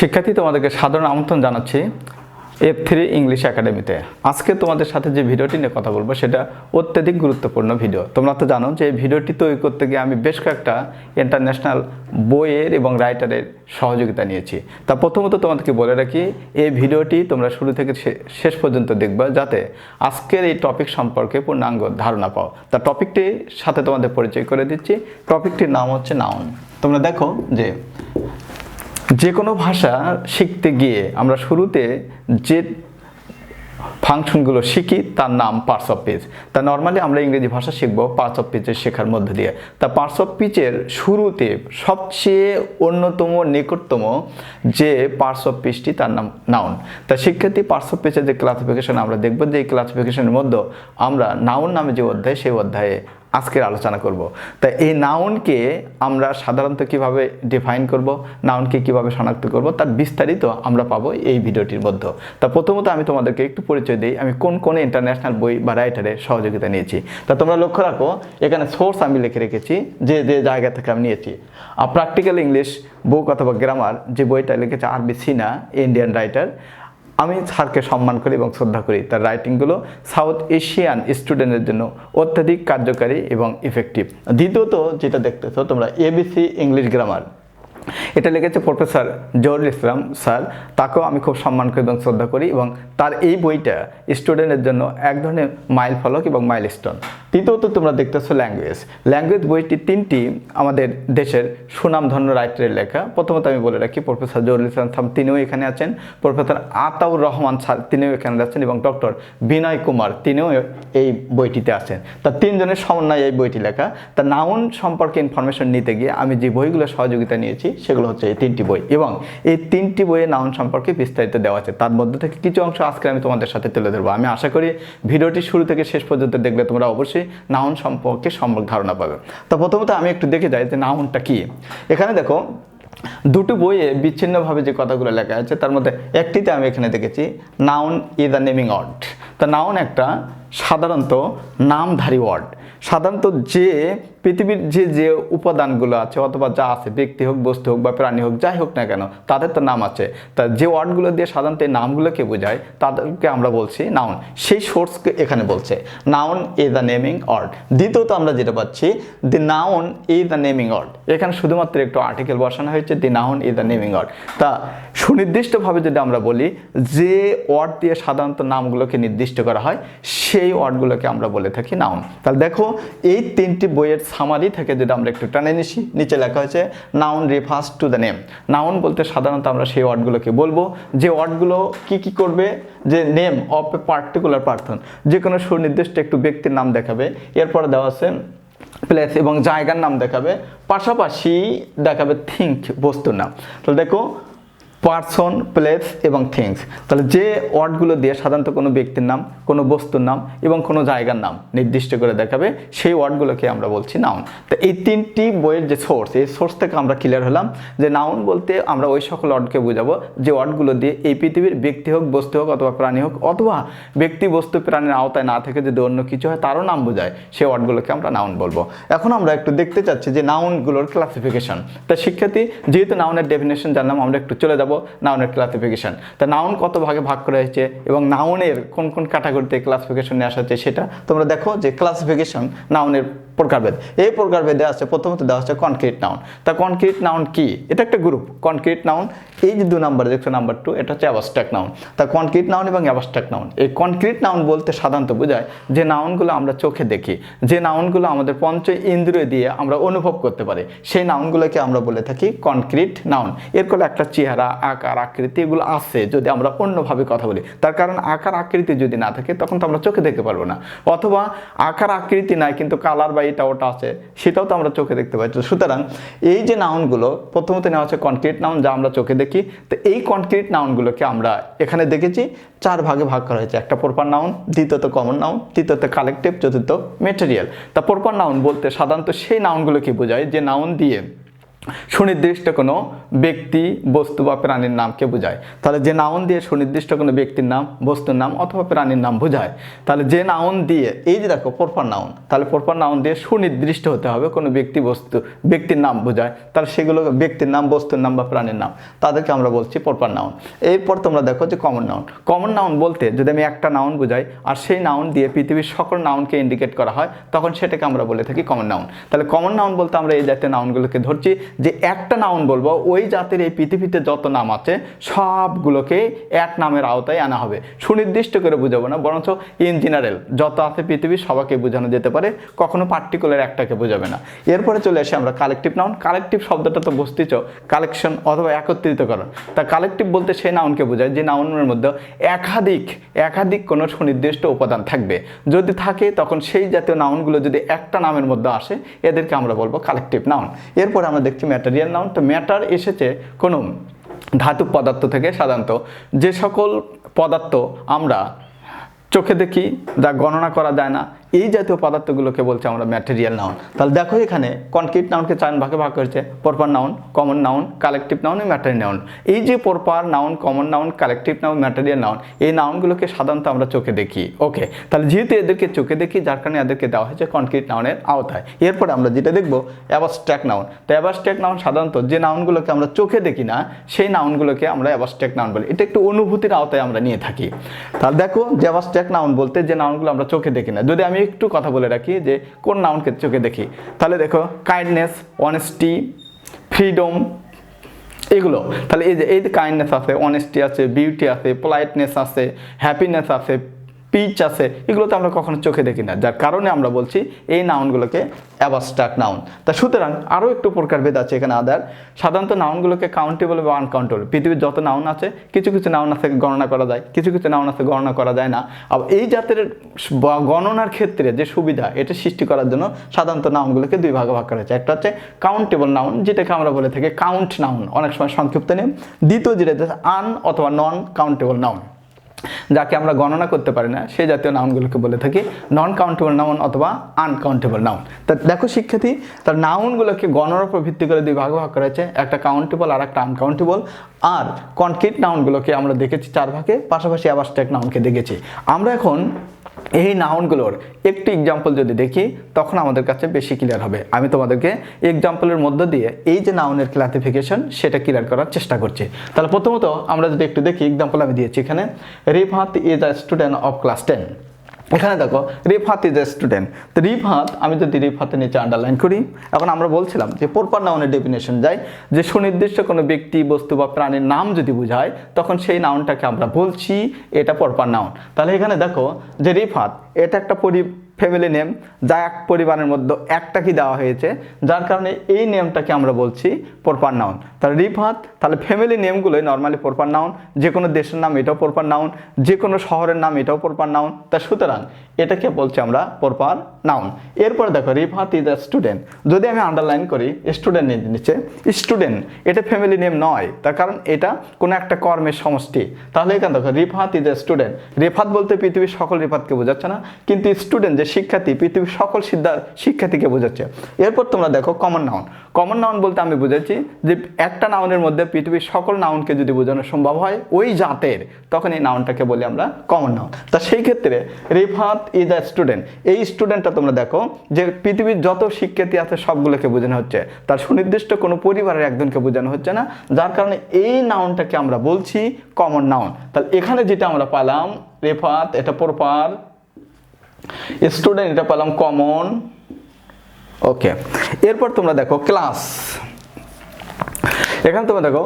শিক্ষার্থী তোমাদেরকে সাধারণ আমন্ত্রণ জানাচ্ছি F3 ইংলিশ একাডেমিতে। আজকে তোমাদের সাথে যে ভিডিওটি নিয়ে কথা বলবো সেটা অত্যধিক গুরুত্বপূর্ণ ভিডিও। তোমরা তো জানো যে এই ভিডিওটি তৈরি করতে গিয়ে আমি বেশ কয়েকটা ইন্টারন্যাশনাল বইয়ের এবং রাইটারের সহযোগিতা নিয়েছি। তা প্রথমত তোমাদেরকে বলে রাখি, এই ভিডিওটি তোমরা শুরু থেকে শেষ পর্যন্ত দেখবা যাতে আজকের এই টপিক সম্পর্কে পূর্ণাঙ্গ ধারণা পাও। তা টপিকটির সাথে তোমাদের পরিচয় করে দিচ্ছি। টপিকটির নাম হচ্ছে নাউন। তোমরা দেখো যে কোনো ভাষা শিখতে গিয়ে আমরা শুরুতে যে ফাংশনগুলো শিখি তার নাম পার্টস অফ স্পিচ। তা নর্মালি আমরা ইংরেজি ভাষা শিখবো পার্টস অফ স্পিচের শেখার মধ্য দিয়ে। তা পার্টস অফ স্পিচের শুরুতে সবচেয়ে অন্যতম নিকটতম যে পার্টস অফ স্পিচটি তার নাম নাউন। তা শিক্ষার্থী পার্টস অফ স্পিচের যে ক্লাসিফিকেশন আমরা দেখব, যে এই ক্লাসিফিকেশনের মধ্যে আমরা নাউন নামে যে অধ্যায়, সেই অধ্যায়ে আজকের আলোচনা করব। তাই এই নাউনকে আমরা সাধারণত কিভাবে ডিফাইন করব, নাউনকে কিভাবে শনাক্ত করব, তার বিস্তারিত আমরা পাবো এই ভিডিওটির মধ্যে। তা প্রথমত আমি তোমাদেরকে একটু পরিচয় দিই, আমি কোন কোন ইন্টারন্যাশনাল বই বা রাইটারের সহযোগিতা নিয়েছি। তা তোমরা লক্ষ্য রাখো, এখানে সোর্স আমি লিখে রেখেছি যে যে জায়গা থেকে আমি নিয়েছি। প্র্যাকটিক্যাল ইংলিশ বুক অথবা গ্রামার যে বইটা লিখেছে আরবি সিনা, ইন্ডিয়ান রাইটার। আমি স্যারকে সম্মান করি এবং শ্রদ্ধা করি। তার রাইটিংগুলো সাউথ এশিয়ান স্টুডেন্টের জন্য অত্যাধিক কার্যকারী এবং ইফেক্টিভ। দ্বিতীয়ত যেটা দেখতেছো তোমরা, এবিসি ইংলিশ গ্রামার, এটা লিখেছে প্রফেসর জহুরুল ইসলাম স্যার। তাকেও আমি খুব সম্মান করি এবং শ্রদ্ধা করি, এবং তার এই বইটা স্টুডেন্টের জন্য এক ধরনের মাইল ফলক এবং মাইলস্টোন। তৃতীয়ত তোমরা দেখতেছো ল্যাঙ্গুয়েজ বইটি তিনটি আমাদের দেশের সুনামধন্য রাইটারের লেখা। প্রথমত আমি বলে রাখি, প্রফেসর জহুরুল ইসলাম স্যার তিনিও এখানে আছেন, প্রফেসর আতাউর রহমান স্যার তিনিও এখানে আছেন, এবং ডক্টর বিনয় কুমার তিনিও এই বইটিতে আছেন। তা তিনজনের সমন্বয়ে এই বইটি লেখা। তা নাউন সম্পর্কে ইনফরমেশন নিতে গিয়ে আমি যে বইগুলো সহযোগিতা নিয়েছি সেগুলো হচ্ছে এই তিনটি বই, এবং এই তিনটি বইয়ে নাউন সম্পর্কে বিস্তারিত দেওয়া আছে। তার মধ্যে থেকে কিছু অংশ আজকে আমি তোমাদের সাথে তুলে ধরবো। আমি আশা করি ভিডিওটি শুরু থেকে শেষ পর্যন্ত দেখলে তোমরা অবশ্যই নাউন সম্পর্কে সম্যক ধারণা পাবে। তো প্রথমত আমি একটু দেখে যাই যে নাউনটা কি। এখানে দেখো দুটো বইয়ে বিচ্ছিন্নভাবে যে কথাগুলো লেখা আছে, তার মধ্যে একটিতে আমি এখানে দেখেছি noun is a naming word. তা নাউন একটা সাধারণত নামধারী ওয়ার্ড। সাধারণত যে পৃথিবীর যে উপাদানগুলো আছে অথবা যা আছে, ব্যক্তি হোক, বস্তু হোক বা প্রাণী হোক, যাই হোক না কেন, তাদের তো নাম আছে। তা যে ওয়ার্ডগুলো দিয়ে সাধারণত এই নামগুলোকে বোঝায় তাদেরকে আমরা বলছি নাউন। সেই সোর্সকে এখানে বলছে noun is a naming word. দ্বিতীয়ত আমরা যেটা পাচ্ছি, the noun is a naming word. এখানে শুধুমাত্র একটু আর্টিকেল বসানো হয়েছে, the noun is a naming word. তা সুনির্দিষ্টভাবে যদি আমরা বলি, যে ওয়ার্ড দিয়ে সাধারণত নামগুলোকে নির্দিষ্ট করা হয় সেই ওয়ার্ডগুলোকে আমরা বলে থাকি নাউন। তাহলে দেখো এই তিনটি বইয়ের সামারি থেকে যদি আমরা একটু টানে নিচে লেখা হয়েছে noun refers to the name. Noun বলতে সাধারণত আমরা সেই ওয়ার্ডগুলোকে বলবো যে ওয়ার্ডগুলো কি করবে, যে name of a particular person, যে কোনো সুনির্দিষ্ট একটু ব্যক্তির নাম দেখাবে। এরপরে দেওয়া আছে প্লেস এবং জায়গার নাম দেখাবে, পাশাপাশি দেখাবে থিঙ্ক, বস্তুর নাম। তাহলে দেখো পার্সন, প্লেস এবং থিংস। তাহলে যে ওয়ার্ডগুলো দিয়ে সাধারণত কোনো ব্যক্তির নাম, কোনো বস্তুর নাম এবং কোনো জায়গার নাম নির্দিষ্ট করে দেখাবে, সেই ওয়ার্ডগুলোকে আমরা বলছি নাউন। তো এই তিনটি বইয়ের যে সোর্স, এই সোর্স থেকে আমরা ক্লিয়ার হলাম যে নাউন বলতে আমরা ওই সকল ওয়ার্ডকে বোঝাবো যে ওয়ার্ডগুলো দিয়ে এই পৃথিবীর ব্যক্তি হোক, বস্তু হোক অথবা প্রাণী হোক, অথবা ব্যক্তি, বস্তু, প্রাণীর আওতায় না থেকে যদি অন্য কিছু হয় তারও নাম বোঝায়, সেই ওয়ার্ডগুলোকে আমরা নাউন বলবো। এখন আমরা একটু দেখতে চাচ্ছি যে নাউনগুলোর ক্লাসিফিকেশন। তা শিক্ষার্থী, যেহেতু নাউনের ডেফিনেশন জানলাম, আমরা একটু চলে যাবো নাউনের ক্লাসিফিকেশন। তা নাউন কত ভাগে ভাগ করা হয়েছে এবং নাউনের কোন কোন ক্যাটাগরিতে ক্লাসিফিকেশন নিয়ে আসা হচ্ছে সেটা তোমরা দেখো। যে ক্লাসিফিকেশন নাউনের প্রকারভেদ, এই প্রকারভেদে আছে প্রথমত দেওয়া হচ্ছে কনক্রিট নাউন। তা কনক্রিট নাউন কি? এটা একটা গ্রুপ। কনক্রিট নাউন এই যে 2 নম্বরে দেখছো, নাম্বার 2, এটা হচ্ছে অ্যাবস্ট্রাক্ট নাউন। তা কনক্রিট নাউন এবং অ্যাবস্ট্রাক্ট নাউন, এই কনক্রিট নাউন বলতে সাধারণত বোঝায় যে নাউনগুলো আমরা চোখে দেখি, যে নাউনগুলো আমাদের পঞ্চ ইন্দ্রিয় দিয়ে আমরা অনুভব করতে পারি, সেই নাউনগুলোকে আমরা বলে থাকি কনক্রিট নাউন। এর ফলে একটা চেহারা, আকার, আকৃতি এগুলো আছে যদি আমরা অন্যভাবে কথা বলি। তার কারণ আকার আকৃতি যদি না থাকে তখন তো আমরা চোখে দেখতে পারবো না, অথবা আকার আকৃতি নাই কিন্তু কালার বা এটা ওটা আছে, সেটাও তো আমরা চোখে দেখতে পাই। সুতরাং এই যে নাউনগুলো প্রথমত নেওয়া হচ্ছে কনক্রিট নাউন, যা আমরা চোখে দেখি। তো এই কনক্রিট নাউনগুলোকে আমরা এখানে দেখেছি 4 ভাগে ভাগ করা হয়েছে। একটা প্রপার নাউন, দ্বিতীয়ত কমন নাউন, তৃতীয়ত কালেকটিভ, চতুর্থ ম্যাটেরিয়াল। তা প্রপার নাউন বলতে সাধারণত সেই নাউনগুলোকে বোঝায় যে নাউন দিয়ে সুনির্দিষ্ট কোনো ব্যক্তি বস্তু বা প্রাণীর নামকে বোঝায়। তাহলে যে নাউন দিয়ে সুনির্দিষ্ট কোনো ব্যক্তির নাম বস্তুর নাম অথবা প্রাণীর নাম বোঝায়, তাহলে যে নাউন দিয়ে এই যে দেখো প্রপার নাউন, তাহলে প্রপার নাউন দিয়ে সুনির্দিষ্ট হতে হবে কোনো ব্যক্তি বস্তু ব্যক্তির নাম বোঝায়, তাহলে সেগুলো ব্যক্তির নাম বস্তুর নাম বা প্রাণীর নাম, তাদেরকে আমরা বলছি প্রপার নাউন। এরপর তোমরা দেখো যে কমন নাউন। কমন নাউন বলতে যদি আমি একটা নাউন বোঝাই আর সেই নাউন দিয়ে পৃথিবীর সকল নাউনকে ইন্ডিকেট করা হয় তখন সেটাকে আমরা বলে থাকি কমন নাউন। তাহলে কমন নাউন বলতে আমরা এই জাতীয় নাউনগুলোকে ধরছি যে একটা নাউন বলবো ওই জাতের এই পৃথিবীতে যত নাম আছে সবগুলোকে এক নামের আওতায় আনা হবে, সুনির্দিষ্ট করে বোঝাবো না, বরঞ্চ ইন জেনারেল যত আছে পৃথিবীর সবাইকে বোঝানো যেতে পারে, কখনো পার্টিকুলার একটাকে বোঝাবে না। এরপরে চলে আসি আমরা কালেকটিভ নাউন। কালেকটিভ শব্দটা তো বুঝতেছ কালেকশন অথবা একত্রিতকরণ। তা কালেকটিভ বলতে সেই নাউনকে বোঝায় যে নাউনের মধ্যে একাধিক কোনো সুনির্দিষ্ট উপাদান থাকবে, যদি থাকে তখন সেই জাতীয় নাউনগুলো যদি একটা নামের মধ্যে আসে এদেরকে আমরা বলবো কালেকটিভ নাউন। এরপরে আমরা দেখছি ম্যাটেরিয়াল নাউন। তো ম্যাটার এসেছে কোনো ধাতু পদার্থ থেকে। সাধারণত যে সকল পদার্থ আমরা চোখে দেখি যা গণনা করা যায় না, এই জাতীয় পদার্থগুলোকে বলছে আমরা ম্যাটেরিয়াল নাউন। তাহলে দেখো এখানে কনক্রিট নাউনকে 4 ভাগে ভাগ করেছে, proper noun, common noun, collective noun, material noun. এই যে proper noun, common noun, collective noun, material noun, এই নাউনগুলোকে সাধারণত আমরা চোখে দেখি। ওকে, তাহলে যেহেতু এদেরকে চোখে দেখি যার কারণে এদেরকে দেওয়া হয়েছে কনক্রিট নাউনের আওতায়। এরপরে আমরা যেটা দেখবো অ্যাবস্ট্রাক্ট নাউন। তো অ্যাবস্ট্রাক্ট নাউন সাধারণত যে নাউনগুলোকে আমরা চোখে দেখি না সেই নাউনগুলোকে আমরা অ্যাবস্ট্রাক্ট নাউন বলি। এটা একটু অনুভূতির আওতায় আমরা নিয়ে থাকি। তাহলে দেখো যে অ্যাবস্ট্রাক্ট নাউন বলতে যে নাউনগুলো আমরা চোখে দেখি না, যদি আমি একটু কথা বলে রাখি যে কোন নাউনকে চোখে দেখি, তাহলে দেখো কাইন্ডনেস, অনেস্টি, ফ্রিডম, এগুলো। তাহলে এই যে কাইন্ডনেস আছে, অনেস্টি আছে, বিউটি আছে, পোলাইটনেস আছে, হ্যাপিনেস আছে, পিচ আছে, এগুলো তো আমরা কখনো চোখে দেখি না, যার কারণে আমরা বলছি এই নাউনগুলোকে অ্যাবস্ট্রাক্ট নাউন। তা সুতরাং আরও একটু প্রকারভেদ আছে এখানে আদার। সাধারণত নাউনগুলোকে কাউন্টেবল বা আনকাউন্টেবল, পৃথিবীর যত নাউন আছে কিছু কিছু নাউন আছে গণনা করা যায়, কিছু কিছু নাউন আছে গণনা করা যায় না। আবার এই জাতের গণনার ক্ষেত্রে যে সুবিধা এটা সৃষ্টি করার জন্য সাধারণত নাউনগুলোকে 2 ভাগে ভাগ করা হয়েছে। একটা হচ্ছে কাউন্টেবল নাউন, যেটাকে আমরা বলে থাকি কাউন্ট নাউন, অনেক সময় সংক্ষিপ্ত নেম। দ্বিতীয় যেটা হচ্ছে আন অথবা নন কাউন্টেবল নাউন, যাকে আমরা গণনা করতে পারি না, সেই জাতীয় নাউনগুলোকে বলে থাকি নন কাউন্টেবল নাউন অথবা আনকাউন্টেবল নাউন। তা দেখো শিক্ষার্থী, তার নাউনগুলোকে গণনার উপর ভিত্তি করে 2 ভাগে ভাগ করা হয়েছে, একটা কাউন্টেবল আর একটা আনকাউন্টেবল। আর কনক্রিট নাউনগুলোকে আমরা দেখেছি 4 ভাগে, পাশাপাশি অ্যাবস্ট্রাক্ট নাউনকে দেখেছি। আমরা এখন এই নাউনগুলোর একটি এক্সাম্পল যদি দেখি তখন আমাদের কাছে বেশি ক্লিয়ার হবে। আমি তোমাদেরকে এক্সাম্পলের মধ্য দিয়ে এই যে নাউনের ক্লাসিফিকেশন সেটা ক্লিয়ার করার চেষ্টা করছি। তাহলে প্রথমত আমরা যদি একটু দেখি, এক্সাম্পল আমি দিয়েছি এখানে, Rifat is a student of class 10। এখানে দেখো রিফাত ইজ এ স্টুডেন্ট। তো রিফাত, আমি যদি রিফাতের নিচে আন্ডারলাইন করি, এখন আমরা বলছিলাম যে প্রপার নাউনের ডেফিনেশন যায় যে সুনির্দিষ্ট কোনো ব্যক্তি বস্তু বা প্রাণীর নাম যদি বোঝায় তখন সেই নাউনটাকে আমরা বলছি এটা প্রপার নাউন। তাহলে এখানে দেখো যে রিফাত এটা একটা ফ্যামিলি নেম, যা এক পরিবারের মধ্যে একটা কি দেওয়া হয়েছে, যার কারণে এই নেমটাকে আমরা বলছি প্রপার নাউন। তাহলে রিফাত, তাহলে ফ্যামিলি নেমগুলোই নর্মালি প্রপার নাউন, যে কোনো দেশের নাম এটাও প্রপার নাউন, যে কোনো শহরের নাম এটাও প্রপার নাউন। তা সুতরাং এটাকে বলছি আমরা প্রপার নাউন। এরপরে দেখো রিফাত ইজ আ স্টুডেন্ট, যদি আমি আন্ডারলাইন করি স্টুডেন্ট নিচে, স্টুডেন্ট এটা ফ্যামিলি নেম নয়, তার কারণ এটা কোনো একটা কর্মের সমষ্টি। তাহলে এখানে দেখো Rifat is a student, Rifat বলতে পৃথিবীর সকল রিফাতকে বোঝাচ্ছে না, কিন্তু স্টুডেন্ট যে শিক্ষার্থী পৃথিবীর সকল শিক্ষার্থীকে বোঝাচ্ছে। এরপর তোমরা দেখো কমন নাউন। কমন নাউন বলতে আমি বুঝেছি যে একটা নাউনের মধ্যে পৃথিবীর সকল নাউনকে যদি বোঝানো সম্ভব হয় ওই জাতের, তখন এই নাউনটাকে বলি আমরা কমন নাউন। তা সেই ক্ষেত্রে রিফাত ইজ আ স্টুডেন্ট, এই স্টুডেন্টটা তোমরা দেখো যে পৃথিবীর যত শিক্ষার্থী আছে সবগুলোকে বোঝানো হচ্ছে, তার সুনির্দিষ্ট কোনো পরিবারের একজনকে বোঝানো হচ্ছে না, যার কারণে এই নাউনটাকে আমরা বলছি কমন নাউন। তাহলে এখানে যেটা আমরা পেলাম রিফাত এটা প্রপার, স্টুডেন্ট এটা পেলাম কমন। ওকে, এরপর তোমরা দেখো ক্লাস, এখানে তোমরা দেখো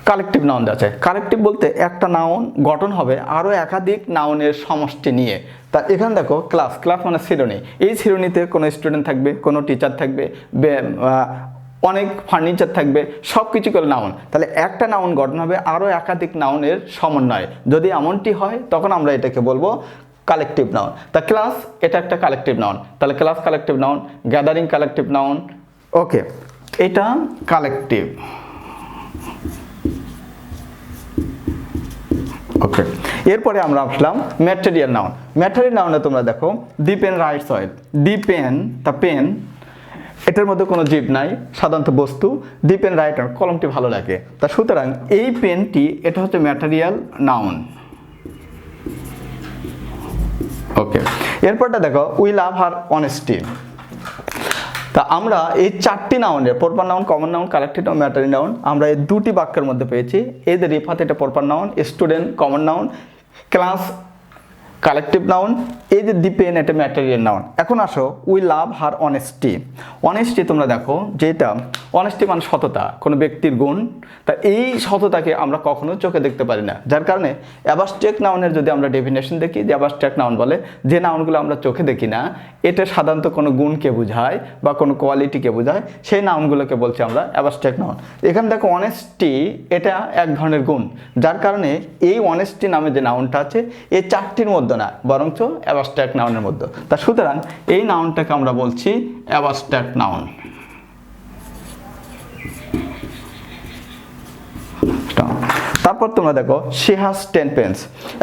কালেকটিভ নাউন আছে। কালেকটিভ বলতে একটা নাউন গঠন হবে আরও একাধিক নাউনের সমষ্টি নিয়ে। তা এখানে দেখো ক্লাস, ক্লাস মানে শ্রেণী, এই শ্রেণীতে কোনো স্টুডেন্ট থাকবে, কোনো টিচার থাকবে, অনেক ফার্নিচার থাকবে, সব কিছু করে নাউন। তাহলে একটা নাউন গঠন হবে আরও একাধিক নাউনের সমন্বয়, যদি এমনটি হয় তখন আমরা এটাকে বলবো কালেকটিভ নাউন। তা ক্লাস এটা একটা কালেকটিভ নাউন, তাহলে class collective noun, gathering collective noun. Okay, এটা কালেকটিভ। ওকে, এরপরে আমরা আসলাম ম্যাটেরিয়াল নাউন। ম্যাটেরিয়াল নাউনে তোমরা দেখো the pen writes well, the pen, the pen এটার মধ্যে কোনো জীব নাই, সাধারণত বস্তু। দি পেন রাইট অন, কলমটি ভালো লাগে। তা সুতরাং এই পেনটি এটা হচ্ছে ম্যাটেরিয়াল নাউন। ওকে, এরপরটা দেখো উই লাভ হার অনেস্টি। তা আমরা এই চারটি নাউনের proper noun, common noun, collective noun, materia noun আমরা এই দুটি বাক্যের মধ্যে পেয়েছি। এদের রিফাত এটা proper noun, student common noun, class collective noun, এই যে দি পেন এটা ম্যাটেরিয়াল নাউন। এখন আসো we love her honesty. Honesty তোমরা দেখো যেটা অনেস্টি মানে সততা, কোনো ব্যক্তির গুণ। তা এই সততাকে আমরা কখনো চোখে দেখতে পারি না, যার কারণে অ্যাবস্ট্রাক্ট নাউনের যদি আমরা ডেফিনেশন দেখি, যে অ্যাবস্ট্রাক্ট নাউন বলে যে নাউনগুলো আমরা চোখে দেখি না, এটা সাধারণত কোনো গুণকে বোঝায় বা কোনো কোয়ালিটিকে বোঝায়, সেই নাউনগুলোকে বলছি আমরা অ্যাবস্ট্রাক্ট নাউন। এখানে দেখো অনেস্টি এটা এক ধরনের গুণ, যার কারণে এই অনেস্টি নামে যে নাউনটা আছে এই চারটির মধ্যে না, বরঞ্চ অ্যাবস্ট্রাক্ট নাউনের মধ্যে। তা সুতরাং এই নাউনটাকে আমরা বলছি অ্যাবস্ট্রাক্ট নাউন। তারপর তোমরা দেখো শি হ্যাজ 10 পেন্স।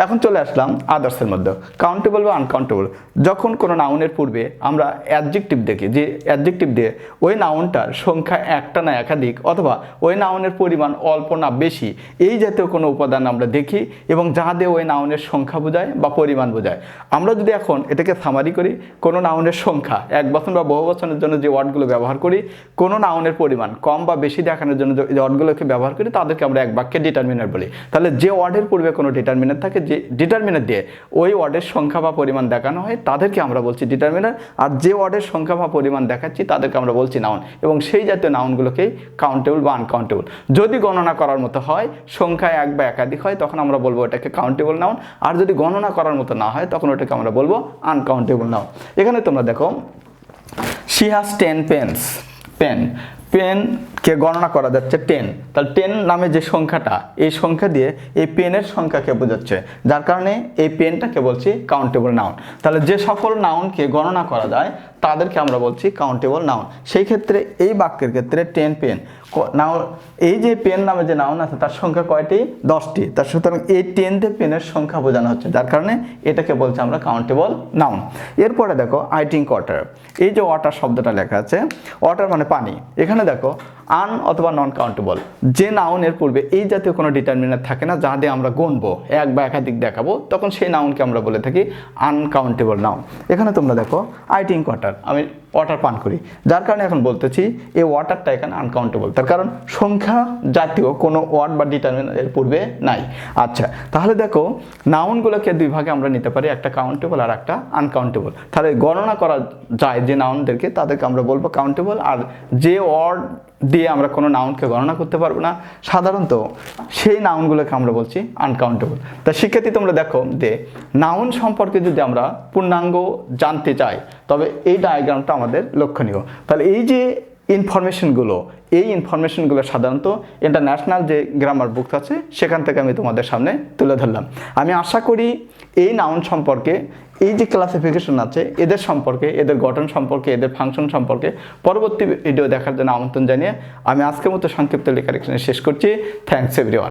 এখন চলে আসলাম আদার্সের মধ্যে, কাউন্টেবল বা আনকাউন্টেবল। যখন কোনো নাউনের পূর্বে আমরা অ্যাডজেক্টিভ দেখি, যে অ্যাডজেক্টিভ দিয়ে ওই নাউনটার সংখ্যা একটা না একাধিক, অথবা ওই নাউনের পরিমাণ অল্প না বেশি, এই জাতীয় কোনো উপাদান আমরা দেখি এবং যা দিয়ে ওই নাউনের সংখ্যা বোঝায় বা পরিমাণ বোঝায়। আমরা যদি এখন এটাকে সামারি করি, কোনো নাউনের সংখ্যা এক বচন বা বহু বচনের জন্য যে ওয়ার্ডগুলো ব্যবহার করি, কোনো নাউনের পরিমাণ কম বা বেশি দেখানোর জন্য যে ওয়ার্ডগুলোকে ব্যবহার করি, তাদেরকে আমরা এক বাক্যে ডিটারমিনার বলি। তাহলে যে ওয়ার্ডের পূর্বে কোনো ডিটারমিনার থাকে, যে ডিটারমিনার দিয়ে ওই ওয়ার্ডের সংখ্যা বা পরিমাণ দেখানো হয়, তাদেরকে আমরা বলছি ডিটারমিনার। আর যে ওয়ার্ডের সংখ্যা বা পরিমাণ দেখাচ্ছি তাদেরকে আমরা বলছি নাউন। এবং সেই জাতীয় নাউনগুলোকেই কাউন্টেবল বা আনকাউন্টেবল। যদি গণনা করার মতো হয়, সংখ্যা এক বা একাধিক হয়, তখন আমরা বলবো এটাকে কাউন্টেবল নাউন। আর যদি গণনা করার মতো না হয়, তখন ওটাকে আমরা বলবো আনকাউন্টেবল নাউন। এখানে তোমরা দেখো শি হ্যাজ 10 পেন্স। পেন, পেনকে গণনা করা যাচ্ছে 10। তাহলে 10 নামে যে সংখ্যাটা, এই সংখ্যা দিয়ে এই পেনের সংখ্যাকে বোঝাচ্ছে, যার কারণে এই পেনটাকে বলছি কাউন্টেবল নাউন। তাহলে যে সকল নাউনকে গণনা করা যায় তাদেরকে আমরা বলছি কাউন্টেবল নাউন। সেই ক্ষেত্রে এই বাক্যের ক্ষেত্রে 10 পেন নাউন, এই যে পেন নামে যে নাউন আছে তার সংখ্যা কয়টি? 10টি। তার সুতরাং এই 10 দিয়ে পেনের সংখ্যা বোঝানো হচ্ছে, যার কারণে এটাকে বলছি আমরা কাউন্টেবল নাউন। এরপরে দেখো আই ড্রিঙ্ক ওয়াটার। এই যে ওয়াটার শব্দটা লেখা আছে, ওয়াটার মানে পানি। এখানে দেখো আন অথবা নন কাউন্টেবল, যে নাউনের পূর্বে এই জাতীয় কোনো ডিটারমিনার থাকে না, যা দিয়ে আমরা গুনবো, এক বা একাধিক দেখাবো, তখন সেই নাউনকে আমরা বলে থাকি আনকাউন্টেবল নাউন। এখানে তোমরা দেখো আই ড্রিঙ্ক ওয়াটার, আমি ওয়াটার পান করি, যার কারণে এখন বলতেছি এই ওয়াটারটা এখানে আনকাউন্টেবল, তার কারণ সংখ্যা জাতীয় কোনো ওয়ার্ড বা ডিটারমিনার এর পূর্বে নাই। আচ্ছা, তাহলে দেখো নাউনগুলোকে দুই ভাগে আমরা নিতে পারি, একটা কাউন্টেবল আর একটা আনকাউন্টেবল। তাহলে গণনা করা যায় যে নাউনদেরকে, তাদেরকে আমরা বলবো কাউন্টেবল। আর যে ওয়ার্ড দিয়ে আমরা কোনো নাউনকে গণনা করতে পারবো না, সাধারণত সেই নাউনগুলোকে আমরা বলছি আনকাউন্টেবল। তা শিক্ষার্থী তোমরা দেখো যে নাউন সম্পর্কে যদি আমরা পূর্ণাঙ্গ জানতে চাই, তবে এই ডায়াগ্রামটা আমাদের লক্ষণীয়। তাহলে এই যে ইনফরমেশনগুলো, এই ইনফরমেশনগুলো সাধারণত ইন্টারন্যাশনাল যে গ্রামার বুক আছে সেখান থেকে আমি তোমাদের সামনে তুলে ধরলাম। আমি আশা করি এই নাউন সম্পর্কে, এই যে ক্লাসিফিকেশন আছে এদের সম্পর্কে, এদের গঠন সম্পর্কে, এদের ফাংশন সম্পর্কে পরবর্তী ভিডিও দেখার জন্য আমন্ত্রণ জানিয়ে আমি আজকের মতো সংক্ষিপ্ত লেখার এখানে শেষ করছি। Thanks everyone.